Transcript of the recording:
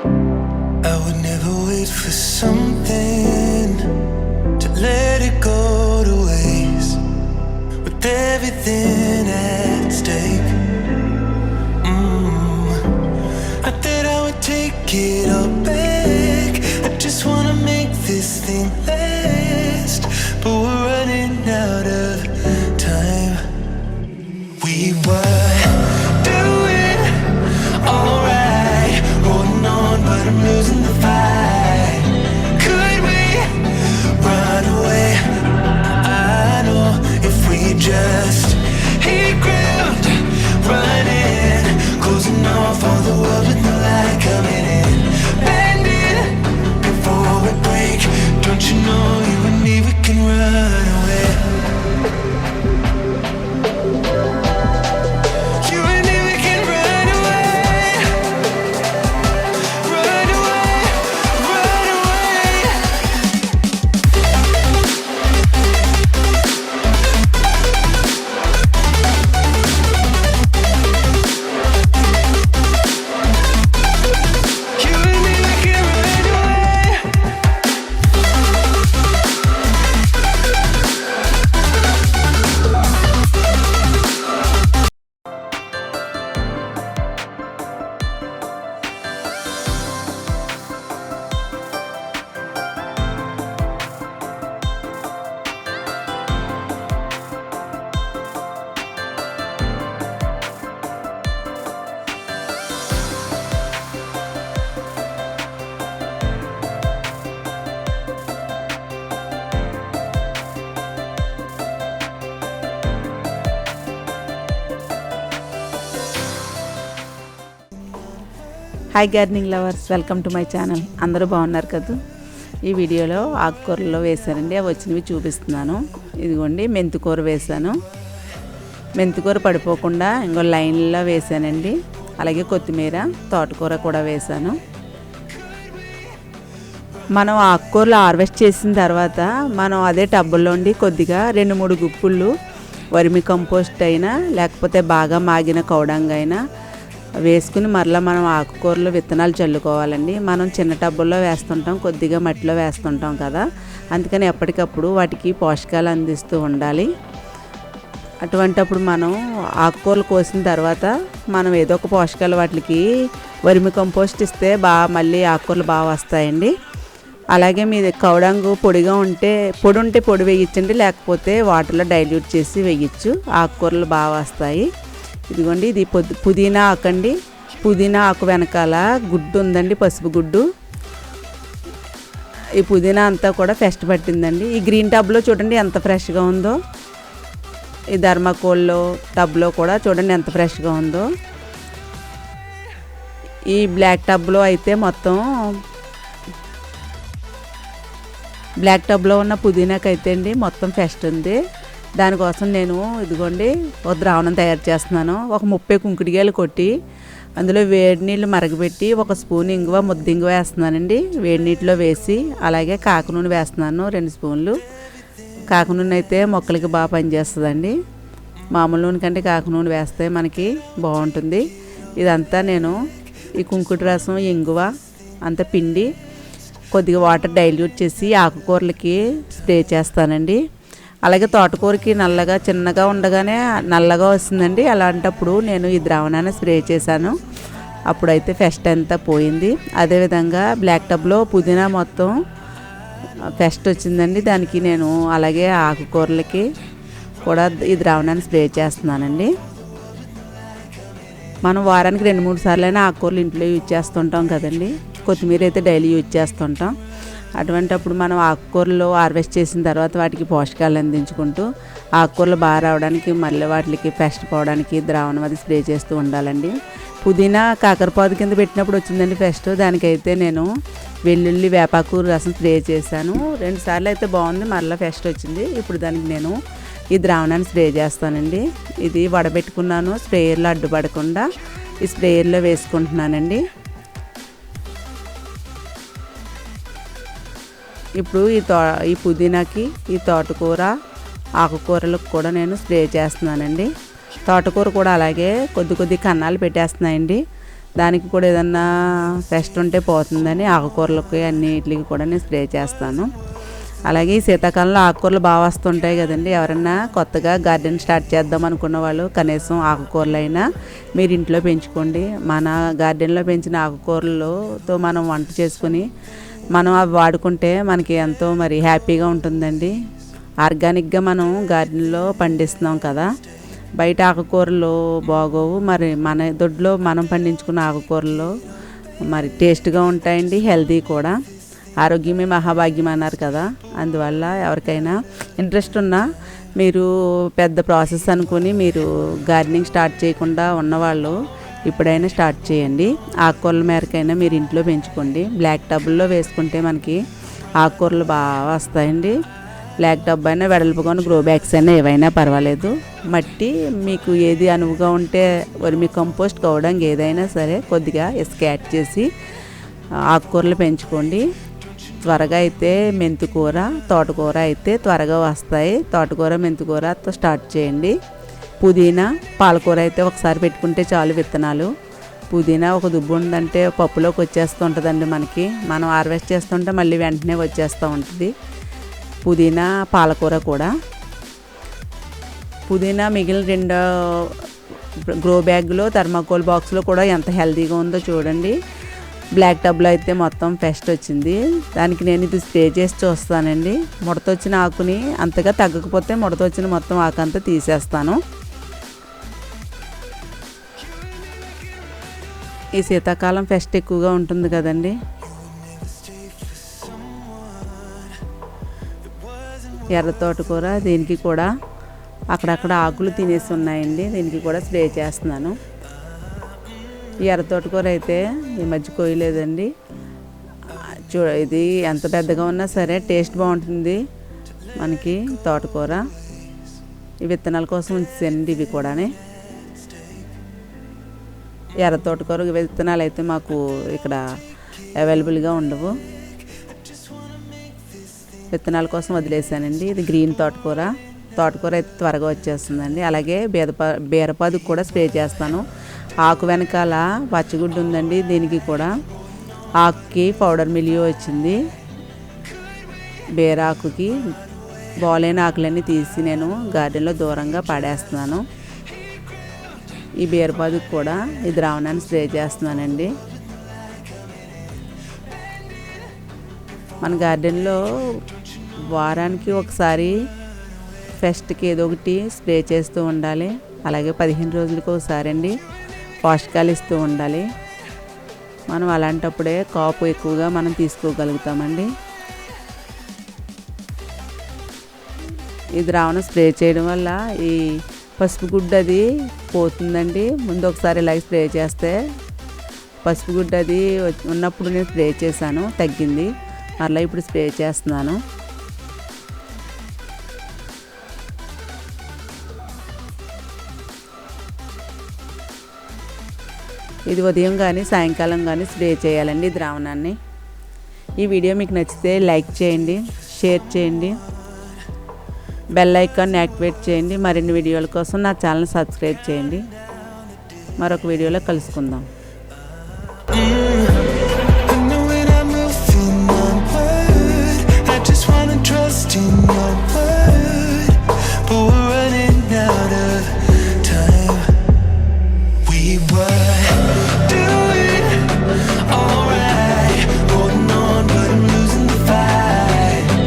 I would never wait for something to let it go to waste, with everything at stake. Not that I would take it all back, I just wanna make this thing last, but we're running out of time. We were doing alright, holding on, but I'm losing the fight. Could we run away? I know if we just hit ground running, closing off all the world with no light coming in, bending before we break. Don't you know you and me, we can run away. You and me, we can run away. Run away, run away. You and me, we can run away. Hi gardening lovers, welcome to my channel. అందరూ బాగున్నారు కదా. ఈ వీడియోలో ఆకుకూరలో వేసానండి, అవి వచ్చినవి చూపిస్తున్నాను. ఇదిగోండి మెంతికూర వేసాను. మెంతికూర పడిపోకుండా ఇంకో లైన్లో వేసానండి. అలాగే కొత్తిమీర, తోటకూర కూడా వేసాను. మనం ఆకుకూరలు హార్వెస్ట్ చేసిన తర్వాత మనం అదే టబ్బుల్లోండి కొద్దిగా 2-3 గుప్పుళ్ళు వర్మి కంపోస్ట్ అయినా లేకపోతే బాగా మాగిన కౌడంగా అయినా వేసుకుని మరలా మనం ఆకుకూరలు విత్తనాలు చల్లుకోవాలండి. మనం చిన్న టబ్బుల్లో వేస్తుంటాం, కొద్దిగా మట్టిలో వేస్తుంటాం కదా, అందుకని ఎప్పటికప్పుడు వాటికి పోషకాలు అందిస్తూ ఉండాలి. అటువంటప్పుడు మనం ఆకుకూరలు కోసిన తర్వాత మనం ఏదో ఒక పోషకాలు వాటికి వర్మి కంపోస్ట్ ఇస్తే మళ్ళీ ఆకుకూరలు బాగా వస్తాయండి. అలాగే మీ కౌడంగు పొడి ఉంటే పొడి వేయించండి, లేకపోతే వాటర్లో డైల్యూట్ చేసి వేయచ్చు, ఆకుకూరలు బాగా వస్తాయి. ఇదిగోండి, ఇది పుదీనా ఆకండి. పుదీనా ఆకు వెనకాల గుడ్డు ఉందండి, పసుపు గుడ్డు. ఈ పుదీనా అంతా కూడా పెస్ట్ పట్టిందండి. ఈ గ్రీన్ టబ్లో చూడండి ఎంత ఫ్రెష్గా ఉందో. ఈ ధర్మకోల్లో టబ్లో కూడా చూడండి ఎంత ఫ్రెష్గా ఉందో. ఈ బ్లాక్ టబ్లో అయితే మొత్తం బ్లాక్ టబ్లో ఉన్న పుదీనాకైతే అండి మొత్తం పెస్ట్ ఉంది. దానికోసం నేను ఇదిగోండి ఒక ద్రావణం తయారు చేస్తున్నాను. ఒక 30 కుంకుడికాయలు కొట్టి అందులో వేడి నీళ్ళు మరగబెట్టి 1 స్పూన్ ఇంగువ, ముద్ద ఇంగువ వేస్తున్నానండి. వేడి నీటిలో వేసి అలాగే కాక నూనె వేస్తున్నాను 2 స్పూన్లు. కాక నూనె అయితే మొక్కలకి బాగా పనిచేస్తుందండి. మామూలు నూనె కంటే కాక నూనె వేస్తే మనకి బాగుంటుంది. ఇదంతా నేను ఈ కుంకుడి రసం, ఇంగువ అంతా పిండి కొద్దిగా వాటర్ డైల్యూట్ చేసి ఆకుకూరలకి స్ప్రే చేస్తానండి. అలాగే తోటకూరకి నల్లగా చిన్నగా ఉండగానే నల్లగా వస్తుందండి. అలాంటప్పుడు నేను ఈ ద్రావణాన్ని స్ప్రే చేశాను. అప్పుడైతే పెస్ట్ అంతా పోయింది. అదేవిధంగా బ్లాక్ టబ్లో పుదీనా మొత్తం పెస్ట్ వచ్చిందండి. దానికి నేను అలాగే ఆకుకూరలకి కూడా ఈ ద్రావణాన్ని స్ప్రే చేస్తున్నానండి. మనం వారానికి 2-3 సార్లైనా ఆకుకూరలు ఇంట్లో యూజ్ చేస్తుంటాం కదండి. కొత్తిమీర అయితే డైలీ యూజ్ చేస్తుంటాం. అటువంటప్పుడు మనం ఆకుకూరలు హార్వెస్ట్ చేసిన తర్వాత వాటికి పోషకాలు అందించుకుంటూ ఆకుకూరలు బాగా రావడానికి మళ్ళీ వాటికి పెస్ట్ పోవడానికి ద్రావణం అది స్ప్రే చేస్తూ ఉండాలండి. పుదీనా కాకరపాదు కింద పెట్టినప్పుడు వచ్చిందండి పెస్ట్. దానికైతే నేను వెల్లుల్లి, వేపాకు రసం స్ప్రే చేశాను. 2 సార్లు అయితే బాగుంది, మళ్ళీ పెస్ట్ వచ్చింది. ఇప్పుడు దానికి నేను ఈ ద్రావణాన్ని స్ప్రే చేస్తానండి. ఇది వడబెట్టుకున్నాను, స్ప్రేయర్లో అడ్డుపడకుండా ఈ స్ప్రేయర్లో వేసుకుంటున్నానండి. ఇప్పుడు ఈ పుదీనాకి, ఈ తోటకూర, ఆకుకూరలకు కూడా నేను స్ప్రే చేస్తున్నానండి. తోటకూర కూడా అలాగే కొద్ది కన్నాలు పెట్టేస్తున్నాయండి. దానికి కూడా ఏదన్నా పెస్ట్ ఉంటే పోతుందని ఆకుకూరలకి అన్నిటికి కూడా నేను స్ప్రే చేస్తాను. అలాగే ఈ శీతాకాలంలో ఆకుకూరలు బాగా వస్తుంటాయి కదండి. ఎవరైనా కొత్తగా గార్డెన్ స్టార్ట్ చేద్దాం అనుకున్న వాళ్ళు కనీసం ఆకుకూరలైనా మీరు ఇంట్లో పెంచుకోండి. మన గార్డెన్లో పెంచిన ఆకుకూరలతో మనం వంట చేసుకుని మనం అవి వాడుకుంటే మనకి ఎంతో మరి హ్యాపీగా ఉంటుందండి. ఆర్గానిక్గా మనం గార్డెన్లో పండిస్తున్నాం కదా. బయట ఆకుకూరలు బాగోవు. మరి మన దొడ్లో మనం పండించుకున్న ఆకుకూరలు మరి టేస్ట్గా ఉంటాయండి, హెల్తీ కూడా. ఆరోగ్యమే మహాభాగ్యం అన్నారు కదా. అందువల్ల ఎవరికైనా ఇంట్రెస్ట్ ఉన్నా మీరు పెద్ద ప్రాసెస్ అనుకుని మీరు గార్డెనింగ్ స్టార్ట్ చేయకుండా ఉన్నవాళ్ళు ఇప్పుడైనా స్టార్ట్ చేయండి. ఆకుకూరల మేరకైనా మీరు ఇంట్లో పెంచుకోండి. బ్లాక్ టబ్లో వేసుకుంటే మనకి ఆకుకూరలు బాగా వస్తాయండి. బ్లాక్ టబ్ అయినా వెడల్పుగా గ్రో బ్యాగ్స్ అయినా ఏవైనా పర్వాలేదు. మట్టి మీకు ఏది అనువుగా ఉంటే వర్మి కంపోస్ట్ కావడానికి ఏదైనా సరే కొద్దిగా ఇసుక యాడ్ చేసి ఆకుకూరలు పెంచుకోండి. త్వరగా అయితే మెంతికూర, తోటకూర అయితే త్వరగా వస్తాయి. తోటకూర, మెంతికూరతో స్టార్ట్ చేయండి. పుదీనా, పాలకూర అయితే ఒకసారి పెట్టుకుంటే చాలు విత్తనాలు. పుదీనా ఒక దుబ్బు ఉందంటే పప్పులోకి వచ్చేస్తూ ఉంటుందండి మనకి. మనం హార్వెస్ట్ చేస్తుంటే మళ్ళీ వెంటనే వచ్చేస్తూ ఉంటుంది. పుదీనా, పాలకూర కూడా. పుదీనా మిగిలిన 2 గ్రో బ్యాగ్లో థర్మాకోల్ బాక్స్లో కూడా ఎంత హెల్తీగా ఉందో చూడండి. బ్లాక్ టబ్లో అయితే మొత్తం పెస్ట్ వచ్చింది. దానికి నేను ఇది స్ప్రే చేసి చూస్తానండి. ముడత వచ్చిన ఆకుని అంతగా తగ్గకపోతే ముడత వచ్చిన మొత్తం ఆకంతా తీసేస్తాను. ఈ శీతాకాలం పెస్ట్ ఎక్కువగా ఉంటుంది కదండి. ఎర్ర తోటకూర, దీనికి కూడా అక్కడక్కడ ఆకులు తినేసి ఉన్నాయండి. దీనికి కూడా స్ప్రే చేస్తున్నాను. ఈ ఎర్ర తోటకూర అయితే ఈ మధ్య కోయలేదండి. ఇది ఎంత పెద్దగా ఉన్నా సరే టేస్ట్ బాగుంటుంది మనకి తోటకూర. ఈ విత్తనాల కోసం ఉంచండి ఇవి కూడా. ఎర్ర తోటకూర విత్తనాలు అయితే మాకు ఇక్కడ అవైలబుల్గా ఉండవు. విత్తనాల కోసం వదిలేసానండి. ఇది గ్రీన్ తోటకూర. తోటకూర అయితే త్వరగా వచ్చేస్తుందండి. అలాగే బీరపాదుకు కూడా స్ప్రే చేస్తాను. ఆకు వెనకాల పచ్చగుడ్డు ఉందండి. దీనికి కూడా ఆకుకి పౌడర్ మిలియో వచ్చింది. బీరాకుకి బాలైన ఆకులన్నీ తీసి నేను గార్డెన్లో దూరంగా పడేస్తున్నాను. ఈ బీరపాదుకు కూడా ఈ ద్రావణాన్ని స్ప్రే చేస్తున్నానండి. మన గార్డెన్లో వారానికి ఒకసారి ఫెస్ట్కి ఏదో ఒకటి స్ప్రే చేస్తూ ఉండాలి. అలాగే 15 రోజులకు ఒకసారి అండి పోషకాలు ఇస్తూ ఉండాలి. మనం అలాంటప్పుడే కాపు ఎక్కువగా మనం తీసుకోగలుగుతామండి. ఈ ద్రావణం స్ప్రే చేయడం వల్ల ఈ పసుపు గుడ్డ అది పోతుందండి. ముందు ఒకసారి ఇలాగ స్ప్రే చేస్తే పసుపు గుడ్డ అది ఉన్నప్పుడు నేను స్ప్రే చేశాను, తగ్గింది. మరలా ఇప్పుడు స్ప్రే చేస్తున్నాను. ఇది ఉదయం కానీ సాయంకాలం కానీ స్ప్రే చేయాలండి ఈ ద్రావణాన్ని. ఈ వీడియో మీకు నచ్చితే లైక్ చేయండి, షేర్ చేయండి, బెల్ ఐకాన్ యాక్టివేట్ చేయండి. మరిన్ని వీడియోల కోసం నా ఛానల్ సబ్స్క్రైబ్ చేయండి. మరొక వీడియోలో కలుసుకుందాం.